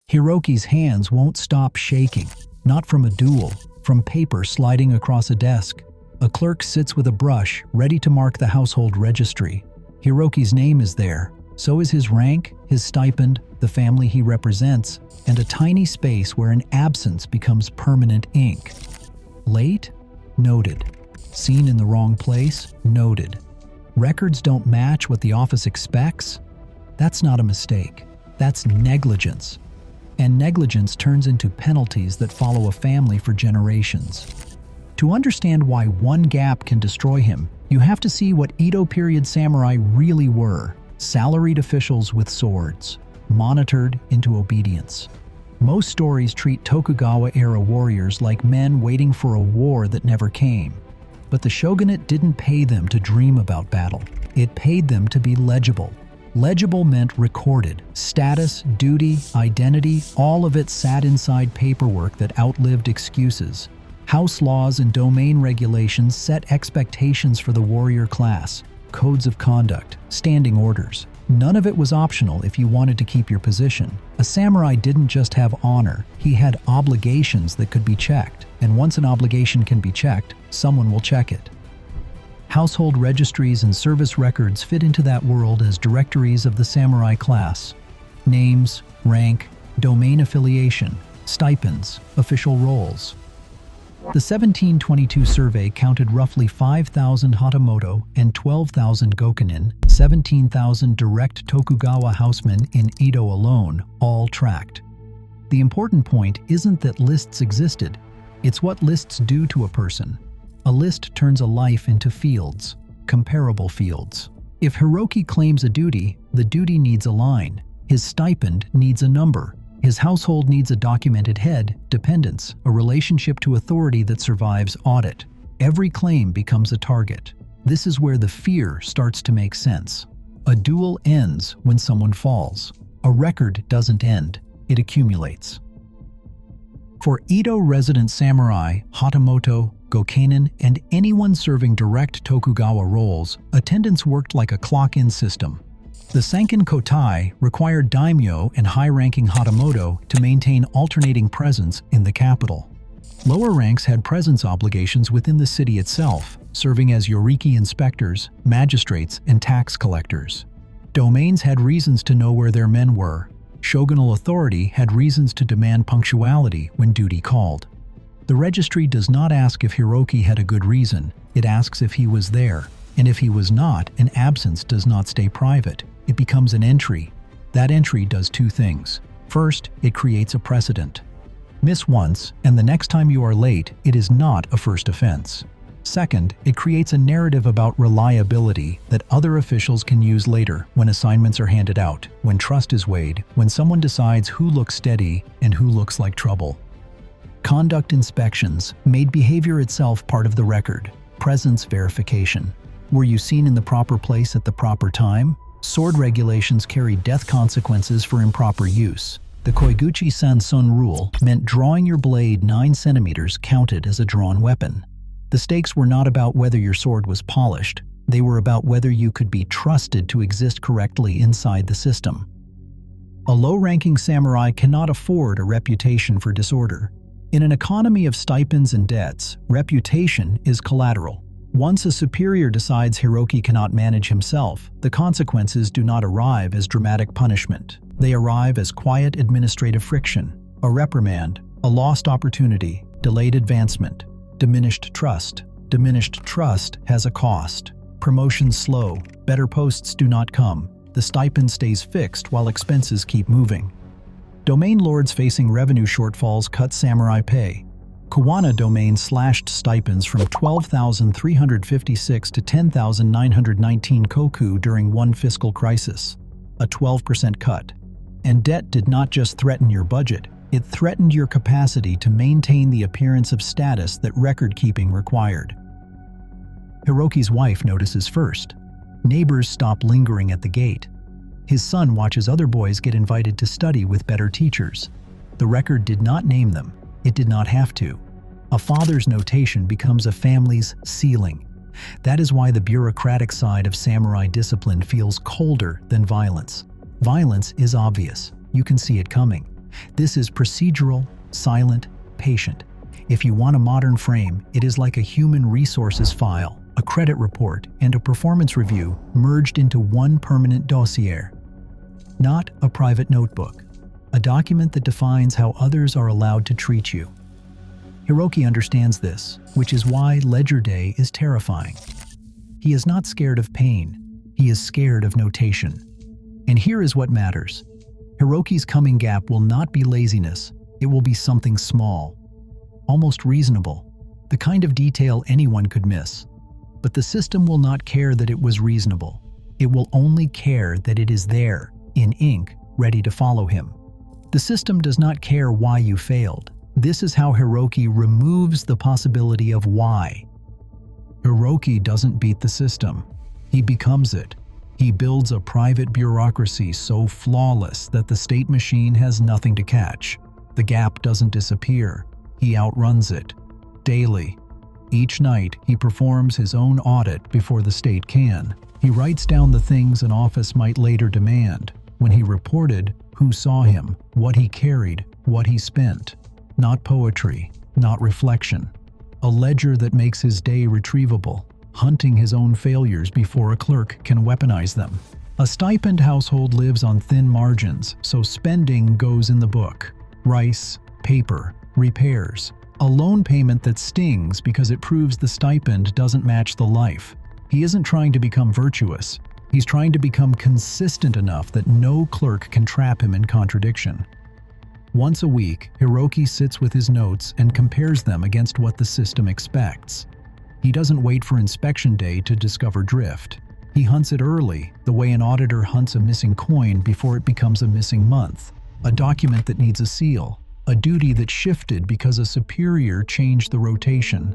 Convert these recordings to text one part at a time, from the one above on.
Hiroki's hands won't stop shaking, not from a duel, from paper sliding across a desk. A clerk sits with a brush, ready to mark the household registry. Hiroki's name is there, so is his rank, his stipend, the family he represents, and a tiny space where an absence becomes permanent ink. Late? Noted. Seen in the wrong place? Noted. Records don't match what the office expects? That's not a mistake. That's negligence. And negligence turns into penalties that follow a family for generations. To understand why one gap can destroy him, you have to see what Edo period samurai really were: salaried officials with swords, monitored into obedience. Most stories treat Tokugawa-era warriors like men waiting for a war that never came. But the shogunate didn't pay them to dream about battle. It paid them to be legible. Legible meant recorded. Status, duty, identity, all of it sat inside paperwork that outlived excuses. House laws and domain regulations set expectations for the warrior class, codes of conduct, standing orders. None of it was optional if you wanted to keep your position. A samurai didn't just have honor, he had obligations that could be checked. And once an obligation can be checked, someone will check it. Household registries and service records fit into that world as directories of the samurai class. Names, rank, domain affiliation, stipends, official roles. The 1722 survey counted roughly 5,000 Hatamoto and 12,000 Gokunin, 17,000 direct Tokugawa housemen in Edo alone, all tracked. The important point isn't that lists existed, it's what lists do to a person. A list turns a life into fields, comparable fields. If Hiroki claims a duty, the duty needs a line. His stipend needs a number. His household needs a documented head, dependents, a relationship to authority that survives audit. Every claim becomes a target. This is where the fear starts to make sense. A duel ends when someone falls. A record doesn't end, it accumulates. For Edo resident samurai, Hatamoto, Gokenin, and anyone serving direct Tokugawa roles, attendance worked like a clock-in system. The Sankin Kotai required daimyo and high-ranking Hatamoto to maintain alternating presence in the capital. Lower ranks had presence obligations within the city itself, serving as yoriki inspectors, magistrates, and tax collectors. Domains had reasons to know where their men were. Shogunal authority had reasons to demand punctuality when duty called. The registry does not ask if Hiroki had a good reason, it asks if he was there. And if he was not, an absence does not stay private. It becomes an entry. That entry does two things. First, it creates a precedent. Miss once, and the next time you are late, it is not a first offense. Second, it creates a narrative about reliability that other officials can use later when assignments are handed out, when trust is weighed, when someone decides who looks steady and who looks like trouble. Conduct inspections made behavior itself part of the record. Presence verification. Were you seen in the proper place at the proper time? Sword regulations carried death consequences for improper use. The Koiguchi-san-sun rule meant drawing your blade 9 centimeters counted as a drawn weapon. The stakes were not about whether your sword was polished. They were about whether you could be trusted to exist correctly inside the system. A low-ranking samurai cannot afford a reputation for disorder. In an economy of stipends and debts, reputation is collateral. Once a superior decides Hiroki cannot manage himself, the consequences do not arrive as dramatic punishment. They arrive as quiet administrative friction, a reprimand, a lost opportunity, delayed advancement, diminished trust. Diminished trust has a cost. Promotions slow, better posts do not come. The stipend stays fixed while expenses keep moving. Domain lords facing revenue shortfalls cut samurai pay. Kawana domain slashed stipends from 12,356 to 10,919 koku during one fiscal crisis, a 12% cut. And debt did not just threaten your budget, it threatened your capacity to maintain the appearance of status that record-keeping required. Hiroki's wife notices first. Neighbors stop lingering at the gate. His son watches other boys get invited to study with better teachers. The record did not name them. It did not have to. A father's notation becomes a family's ceiling. That is why the bureaucratic side of samurai discipline feels colder than violence. Violence is obvious. You can see it coming. This is procedural, silent, patient. If you want a modern frame, it is like a human resources file, a credit report, and a performance review merged into one permanent dossier. Not a private notebook, a document that defines how others are allowed to treat you. Hiroki understands this, which is why Ledger Day is terrifying. He is not scared of pain, he is scared of notation. And here is what matters. Hiroki's coming gap will not be laziness, it will be something small, almost reasonable, the kind of detail anyone could miss. But the system will not care that it was reasonable. It will only care that it is there, in ink, ready to follow him. The system does not care why you failed. This is how Hiroki removes the possibility of why. Hiroki doesn't beat the system. He becomes it. He builds a private bureaucracy so flawless that the state machine has nothing to catch. The gap doesn't disappear. He outruns it. Daily. Each night, he performs his own audit before the state can. He writes down the things an office might later demand. When he reported, who saw him, what he carried, what he spent. Not poetry, not reflection. A ledger that makes his day retrievable, hunting his own failures before a clerk can weaponize them. A stipend household lives on thin margins, so spending goes in the book. Rice, paper, repairs. A loan payment that stings because it proves the stipend doesn't match the life. He isn't trying to become virtuous. He's trying to become consistent enough that no clerk can trap him in contradiction. Once a week, Hiroki sits with his notes and compares them against what the system expects. He doesn't wait for inspection day to discover drift. He hunts it early, the way an auditor hunts a missing coin before it becomes a missing month. A document that needs a seal. A duty that shifted because a superior changed the rotation.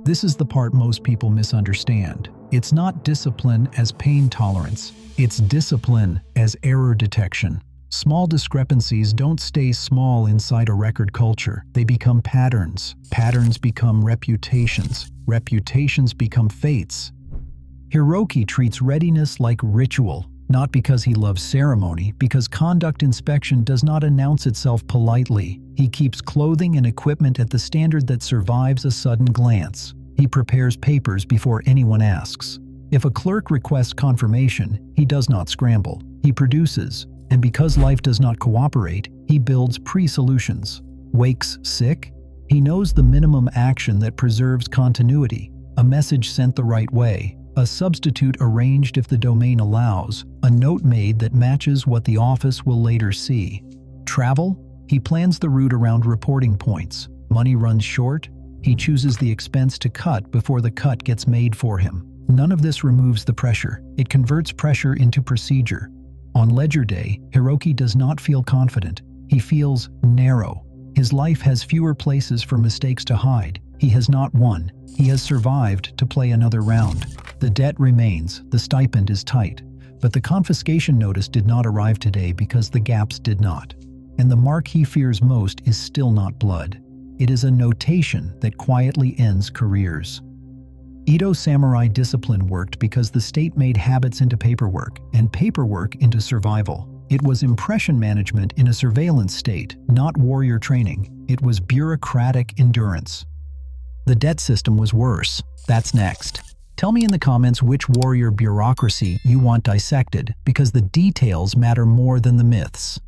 This is the part most people misunderstand. It's not discipline as pain tolerance. It's discipline as error detection. Small discrepancies don't stay small inside a record culture. They become patterns. Patterns become reputations. Reputations become fates. Hiroki treats readiness like ritual, not because he loves ceremony, because conduct inspection does not announce itself politely. He keeps clothing and equipment at the standard that survives a sudden glance. He prepares papers before anyone asks. If a clerk requests confirmation, he does not scramble. He produces. And because life does not cooperate, he builds pre-solutions. Wakes sick? He knows the minimum action that preserves continuity. A message sent the right way. A substitute arranged if the domain allows. A note made that matches what the office will later see. Travel? He plans the route around reporting points. Money runs short? He chooses the expense to cut before the cut gets made for him. None of this removes the pressure. It converts pressure into procedure. On Ledger Day, Hiroki does not feel confident. He feels narrow. His life has fewer places for mistakes to hide. He has not won. He has survived to play another round. The debt remains. The stipend is tight. But the confiscation notice did not arrive today because the gaps did not. And the mark he fears most is still not blood. It is a notation that quietly ends careers. Edo samurai discipline worked because the state made habits into paperwork, and paperwork into survival. It was impression management in a surveillance state, not warrior training. It was bureaucratic endurance. The debt system was worse. That's next. Tell me in the comments which warrior bureaucracy you want dissected, because the details matter more than the myths.